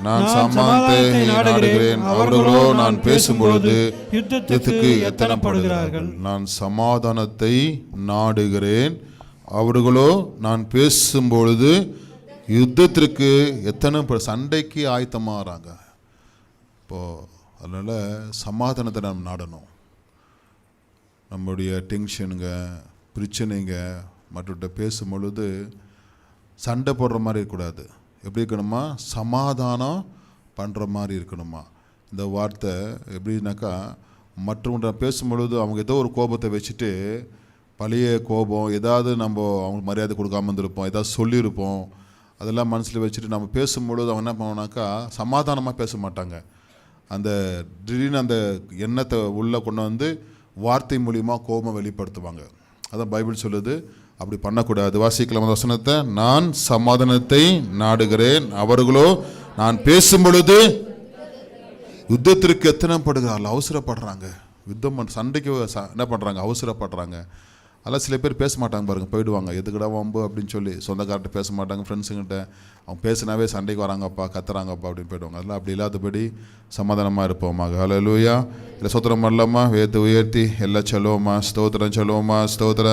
நான் சமாதானத்தை நாடுகிறேன், அவர்களோ நான் பேசும்பொழுது யுத்தத்துக்கு எத்தனப்படுகிறார்கள். நான் சமாதானத்தை நாடுகிறேன், அவர்களோ நான் பேசும்பொழுது யுத்தத்திற்கு எத்தனை சண்டைக்கு ஆயத்தமாகறாங்க. இப்போது அதனால் சமாதானத்தை நாம் நாடணும். நம்முடைய டென்ஷனுங்க, பிரச்சனைங்க மற்றவர்கிட்ட பேசும் பொழுது சண்டை போடுற மாதிரி இருக்கக்கூடாது. எப்படி இருக்கணுமா? சமாதானம் பண்ணுற மாதிரி இருக்கணுமா. இந்த வார்த்தை எப்படின்னாக்கா, மற்றவங்க பேசும்பொழுது அவங்க ஏதோ ஒரு கோபத்தை வச்சுட்டு பழைய கோபம் ஏதாவது நம்ம அவங்களுக்கு மரியாதை கொடுக்காம இருந்திருப்போம், ஏதாவது சொல்லியிருப்போம், அதெல்லாம் மனசில் வச்சுட்டு நம்ம பேசும்பொழுது அவங்க என்ன பண்ணுவோம்னாக்கா சமாதானமாக பேச மாட்டாங்க. அந்த திடீர்னு அந்த எண்ணத்தை உள்ளே கொண்டு வந்து வார்த்தை மூலியமாக கோபம் வெளிப்படுத்துவாங்க. அதான் பைபிள் சொல்லுது, அப்படி பண்ணக்கூடாது. வாசிக்கலாம் வசனத்தை. நான் சமாதானத்தை நாடுகிறேன், அவர்களோ நான் பேசும் பொழுது யுத்தத்திற்கு எத்தனைப்படுகிறார்கள். அவசரப்படுறாங்க, யுத்தம் சண்டைக்கு என்ன பண்ணுறாங்க, அவசரப்படுறாங்க. அதெல்லாம் சில பேர் பேச மாட்டாங்க பாருங்கள், போயிடுவாங்க. எதுக்கடா வம்பு அப்படின்னு சொல்லி சொந்தக்கார்ட்ட பேச மாட்டாங்க, ஃப்ரெண்ட்ஸுங்கிட்ட அவங்க பேசினாவே சண்டைக்கு வராங்கப்பா, கத்துறாங்கப்பா அப்படின்னு போயிடுவாங்க. அதெல்லாம் அப்படி இல்லாதபடி சமாதானமாக இருப்போமாக. ஹல்லேலூயா. இல்லை ஸ்தோத்திரம் பண்ணலாமா? வேத்து உயர்த்தி எல்லாம் சொல்லுவோமா? ஸ்தோத்திரம் சொல்லுவோமா? ஸ்தோத்திரம்.